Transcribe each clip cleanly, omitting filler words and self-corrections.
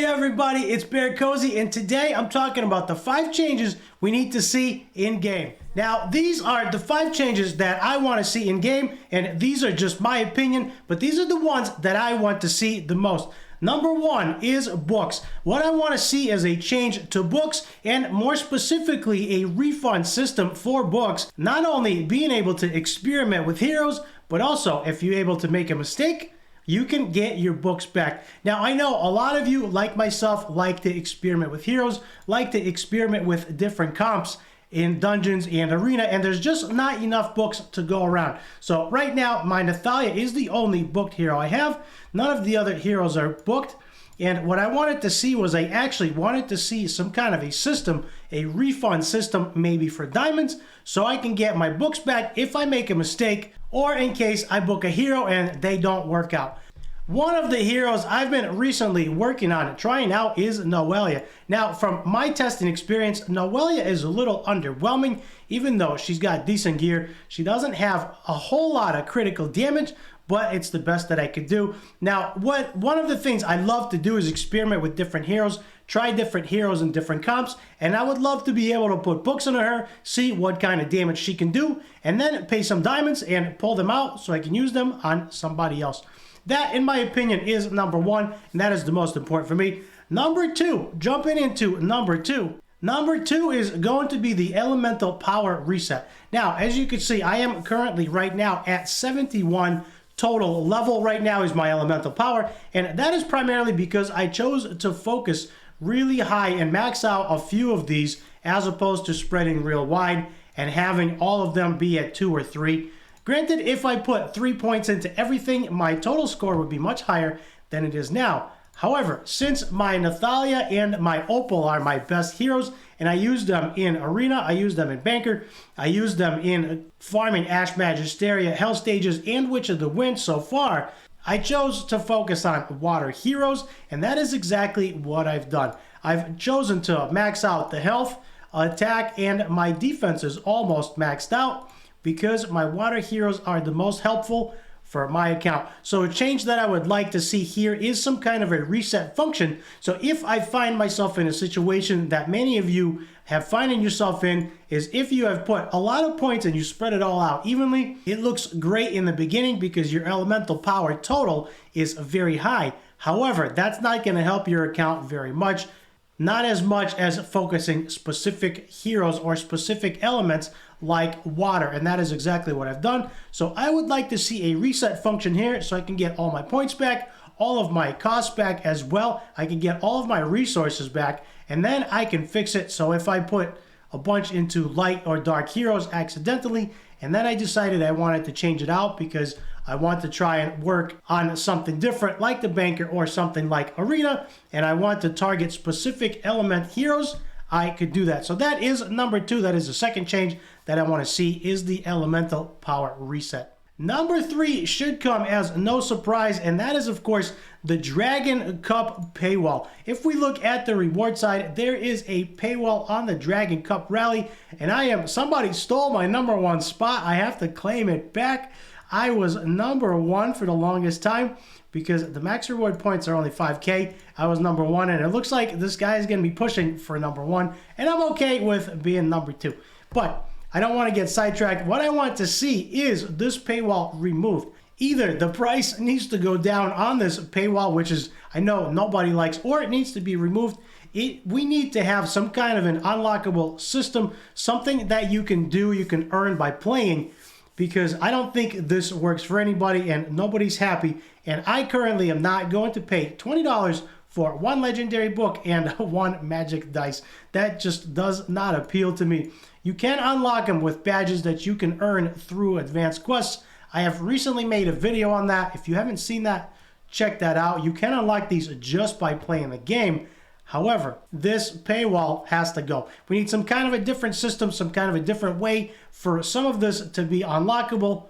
Hey everybody, it's BearCozy, and today I'm talking about the 5 changes we need to see in-game. Now, these are the 5 changes that I want to see in-game, and these are just my opinion, but these are the ones that I want to see the most. Number 1 is books. What I want to see is a change to books, and more specifically, a refund system for books. Not only being able to experiment with heroes, but also if you're able to make a mistake, you can get your books back. Now, I know a lot of you, like myself, like to experiment with heroes, like to experiment with different comps in dungeons and arena, and there's just not enough books to go around. So right now, my Nathalia is the only booked hero I have. None of the other heroes are booked. And what I wanted to see was I actually wanted to see some kind of a system, a refund system, maybe for diamonds, so I can get my books back if I make a mistake or in case I book a hero and they don't work out. One of the heroes I've been recently working on and trying out is Noelia. Now, from my testing experience, Noelia is a little underwhelming. Even though she's got decent gear, she doesn't have a whole lot of critical damage, but it's the best that I could do. Now, one of the things I love to do is experiment with different heroes, try different heroes in different comps, and I would love to be able to put books on her, see what kind of damage she can do, and then pay some diamonds and pull them out so I can use them on somebody else. That, in my opinion, is number 1, and that is the most important for me. Number 2, jumping into number 2. Number 2 is going to be the elemental power reset. Now, as you can see, I am currently right now at 71 total level. Right now is my elemental power, and that is primarily because I chose to focus really high and max out a few of these as opposed to spreading real wide and having all of them be at 2 or 3. Granted, if I put 3 points into everything, my total score would be much higher than it is now. However, since my Nathalia and my Opal are my best heroes, and I use them in Arena, I use them in Banker, I use them in farming Ash Magisteria, Hell Stages, and Witch of the Wind so far, I chose to focus on water heroes, and that is exactly what I've done. I've chosen to max out the health, attack, and my defense is almost maxed out, because my water heroes are the most helpful for my account. So a change that I would like to see here is some kind of a reset function. So if I find myself in a situation that many of you have finding yourself in, is if you have put a lot of points and you spread it all out evenly, it looks great in the beginning because your elemental power total is very high. However, that's not going to help your account very much. Not as much as focusing specific heroes or specific elements like water, and that is exactly what I've done. So I would like to see a reset function here so I can get all my points back, all of my costs back as well. I can get all of my resources back, and then I can fix it. So if I put a bunch into light or dark heroes accidentally, and then I decided I wanted to change it out because I want to try and work on something different like the Banker or something like Arena, and I want to target specific element heroes, I could do that. So that is number 2. That is the second change that I want to see, is the elemental power reset. Number 3 should come as no surprise, and that is, of course, the Dragon Cup paywall. If we look at the reward side, there is a paywall on the Dragon Cup rally, and somebody stole my number 1 spot. I have to claim it back. I was number 1 for the longest time because the max reward points are only 5K. I was number 1, and it looks like this guy is going to be pushing for number 1, and I'm okay with being number 2. But I don't want to get sidetracked. What I want to see is this paywall removed. Either the price needs to go down on this paywall, which is, I know nobody likes, or it needs to be removed. We need to have some kind of an unlockable system, something that you can do, you can earn by playing, because I don't think this works for anybody and nobody's happy. And I currently am not going to pay $20 for 1 legendary book and 1 magic dice. That just does not appeal to me. You can unlock them with badges that you can earn through advanced quests. I have recently made a video on that. If you haven't seen that, check that out. You can unlock these just by playing the game. However, this paywall has to go. We need some kind of a different system, some kind of a different way for some of this to be unlockable.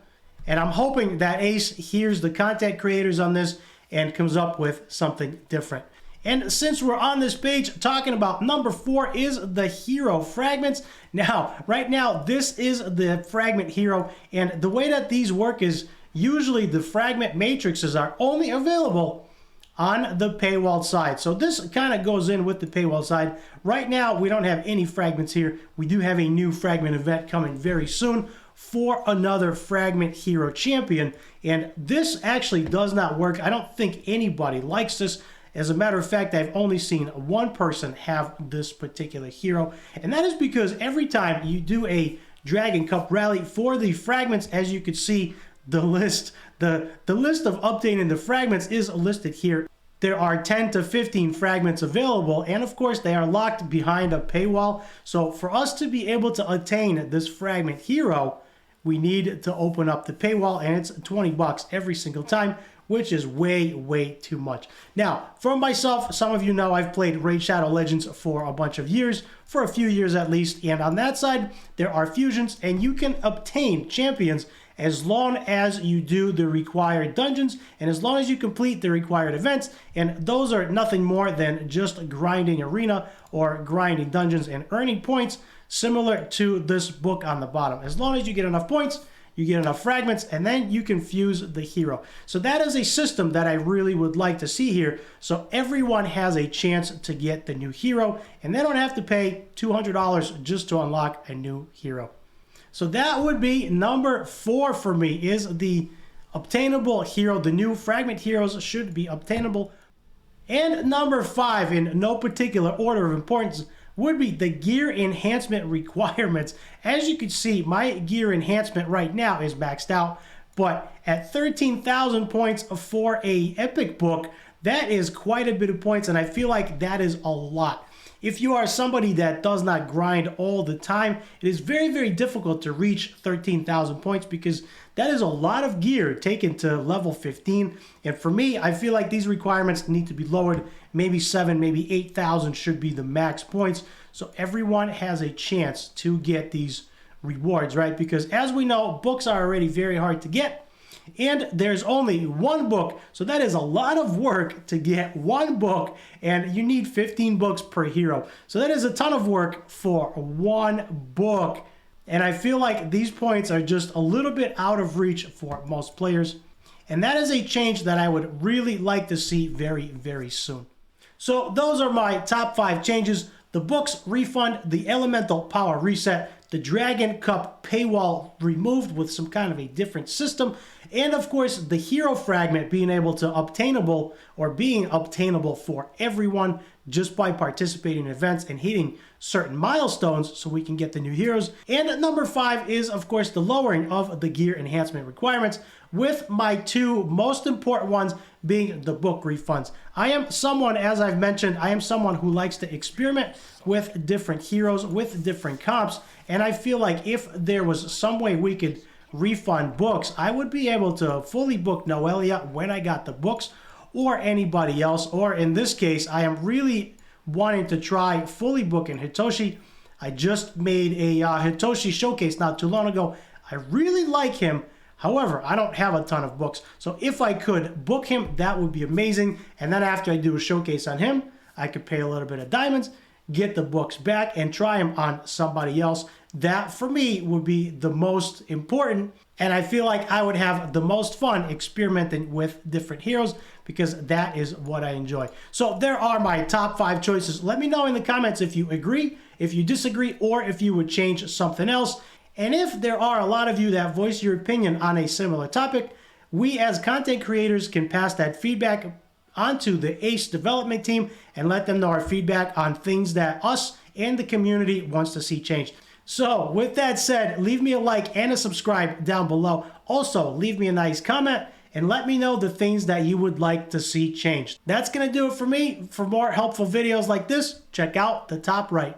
And I'm hoping that Ace hears the content creators on this and comes up with something different. And since we're on this page talking about number 4 is the hero fragments. Now, right now, this is the fragment hero. And the way that these work is usually the fragment matrices are only available on the paywall side. So this kind of goes in with the paywall side. Right now, we don't have any fragments here. We do have a new fragment event coming very soon for another fragment hero champion. And this actually does not work. I don't think anybody likes this. As a matter of fact, I've only seen one person have this particular hero. And that is because every time you do a Dragon Cup rally for the fragments, as you can see, the list of updating the fragments is listed here. There are 10 to 15 fragments available, and of course they are locked behind a paywall. So for us to be able to attain this fragment hero, we need to open up the paywall, and it's 20 bucks every single time, which is way too much. Now, for myself, some of you know I've played Raid Shadow Legends for a bunch of years, for a few years at least, and on that side, there are fusions, and you can obtain champions as long as you do the required dungeons and as long as you complete the required events, and those are nothing more than just grinding arena or grinding dungeons and earning points, similar to this book on the bottom. As long as you get enough points, you get enough fragments, and then you can fuse the hero. So that is a system that I really would like to see here, so everyone has a chance to get the new hero, and they don't have to pay $200 just to unlock a new hero. So that would be number 4 for me, is the obtainable hero. The new fragment heroes should be obtainable. And number 5, in no particular order of importance, would be the gear enhancement requirements. As you can see, my gear enhancement right now is maxed out, but at 13,000 points for a epic book, that is quite a bit of points, and I feel like that is a lot. If you are somebody that does not grind all the time, it is very difficult to reach 13,000 points because that is a lot of gear taken to level 15. And for me, I feel like these requirements need to be lowered. Maybe 7, maybe 8,000 should be the max points. So everyone has a chance to get these rewards, right? Because as we know, books are already very hard to get. And there's only one book, so that is a lot of work to get one book, and you need 15 books per hero. So that is a ton of work for one book, and I feel like these points are just a little bit out of reach for most players, and that is a change that I would really like to see very soon. So those are my top 5 changes: the books refund, the elemental power reset, the Dragon Cup paywall removed with some kind of a different system, and of course the hero fragment being able to obtainable or being obtainable for everyone just by participating in events and hitting certain milestones so we can get the new heroes. And number 5 is of course the lowering of the gear enhancement requirements, with my 2 most important ones being the book refunds. I am someone, as I've mentioned, I am someone who likes to experiment with different heroes, with different comps, and I feel like if there was some way we could refund books, I would be able to fully book Noelia when I got the books, or anybody else, or in this case, I am really wanting to try fully booking Hitoshi. I just made a Hitoshi showcase not too long ago. I really like him. However, I don't have a ton of books, so if I could book him, that would be amazing. And then after I do a showcase on him, I could pay a little bit of diamonds, get the books back, and try them on somebody else. That, for me, would be the most important, and I feel like I would have the most fun experimenting with different heroes because that is what I enjoy. So there are my top 5 choices. Let me know in the comments if you agree, if you disagree, or if you would change something else. And if there are a lot of you that voice your opinion on a similar topic, we as content creators can pass that feedback onto the ACE development team and let them know our feedback on things that us and the community wants to see changed. So with that said, leave me a like and a subscribe down below. Also, leave me a nice comment and let me know the things that you would like to see changed. That's going to do it for me. For more helpful videos like this, check out the top right.